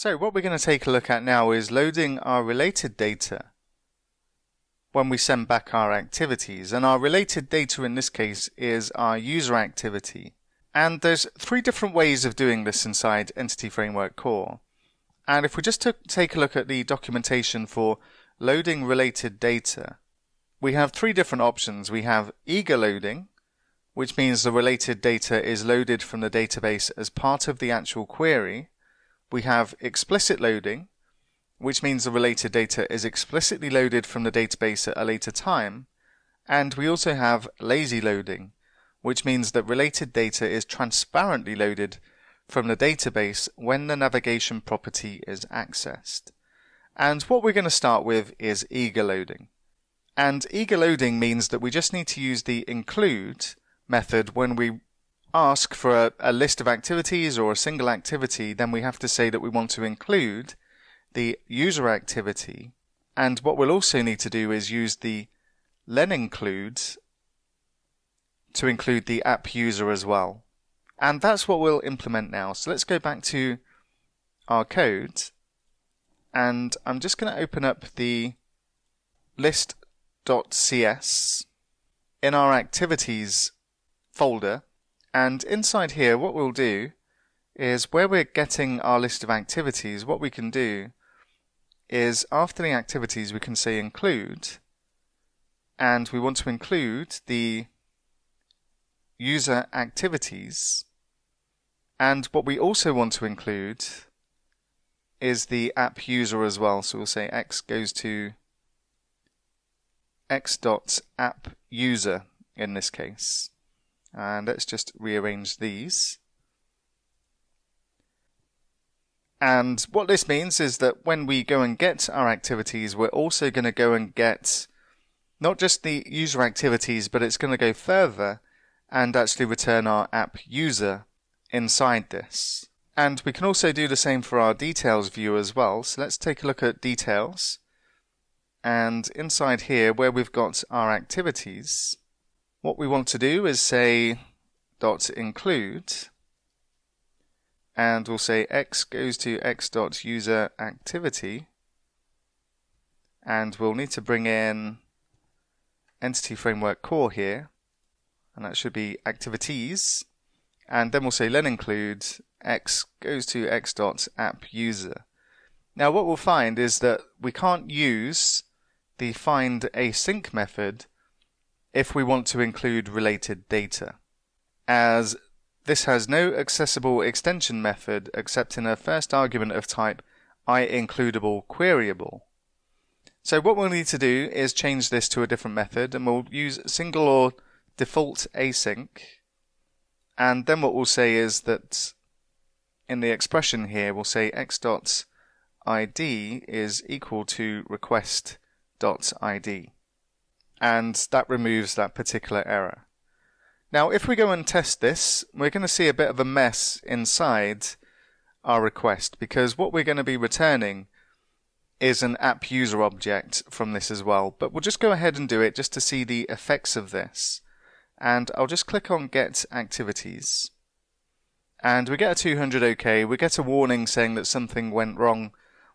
So what we're going to take a look at now is loading our related data when we send back our activities. And our related data in this case is our user activity. And there's three different ways of doing this inside Entity Framework Core. And if we just take a look at the documentation for loading related data, we have three different options. We have eager loading, which means the related data is loaded from the database as part of the actual query. We have explicit loading, which means the related data is explicitly loaded from the database at a later time. And we also have lazy loading, which means that related data is transparently loaded from the database when the navigation property is accessed. And what we're going to start with is eager loading. And eager loading means that we just need to use the include method when we ask for a list of activities or a single activity. Then we have to say that we want to include the user activity. And what we'll also need to do is use the len include to include the app user as well. And that's what we'll implement now. So let's go back to our code, and I'm just going to open up the list.cs in our activities folder. And inside here, what we'll do is where we're getting our list of activities, what we can do is after the activities, we can say include, and we want to include the user activities. And what we also want to include is the app user as well. So we'll say x goes to x.appUser in this case. And let's just rearrange these. And what this means is that when we go and get our activities, we're also going to go and get not just the user activities, but it's going to go further and actually return our app user inside this. And we can also do the same for our details view as well. So let's take a look at details. And inside here, where we've got our activities, what we want to do is say .include, and we'll say x goes to x.user activity, and we'll need to bring in Entity Framework Core here, and that should be activities, and then we'll say len include x goes to x.appUser. Now what we'll find is that we can't use the find async method if we want to include related data, as this has no accessible extension method except in a first argument of type iIncludable queryable. So what we'll need to do is change this to a different method, and we'll use single or default async. And then what we'll say is that in the expression here, we'll say x.id is equal to request.id. And that removes that particular error. Now, if we go and test this, we're going to see a bit of a mess inside our request, because what we're going to be returning is an app user object from this as well. But we'll just go ahead and do it just to see the effects of this. And I'll just click on Get Activities. And we get a 200 OK. We get a warning saying that something went wrong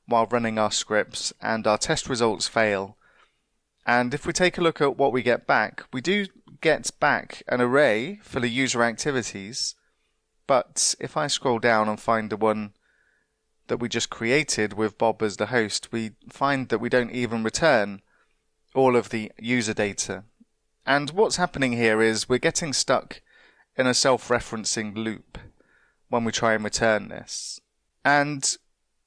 while running our scripts, and our test results fail. And if we take a look at what we get back, we do get back an array full of user activities. But if I scroll down and find the one that we just created with Bob as the host, we find that we don't even return all of the user data. And what's happening here is we're getting stuck in a self-referencing loop when we try and return this. And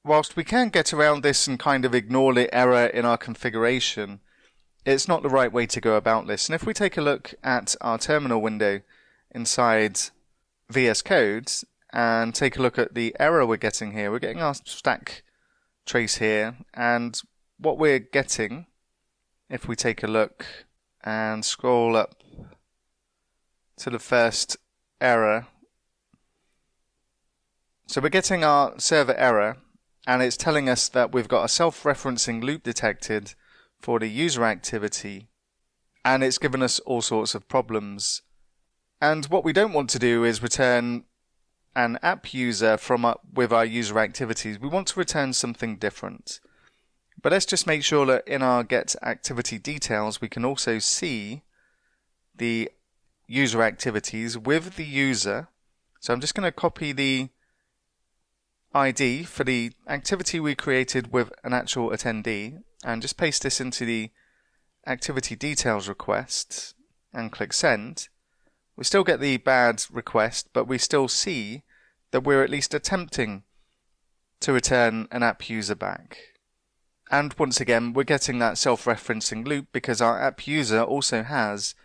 whilst we can get around this and kind of ignore the error in our configuration, it's not the right way to go about this. And if we take a look at our terminal window inside VS Code and take a look at the error we're getting here, we're getting our stack trace here, and what we're getting, if we take a look and scroll up to the first error, so we're getting our server error, and it's telling us that we've got a self-referencing loop detected for the user activity, and it's given us all sorts of problems. And what we don't want to do is return an app user with our user activities, we want to return something different. But let's just make sure that in our get activity details we can also see the user activities with the user. So I'm just going to copy the ID for the activity we created with an actual attendee and just paste this into the activity details request and click send. We still get the bad request, but we still see that we're at least attempting to return an app user back. And once again, we're getting that self-referencing loop because our app user also has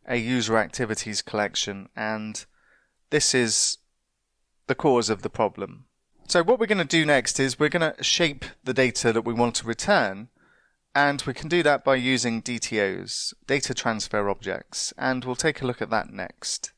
a user activities collection, and this is the cause of the problem. So what we're going to do next is we're going to shape the data that we want to return, and we can do that by using DTOs, data transfer objects, and we'll take a look at that next.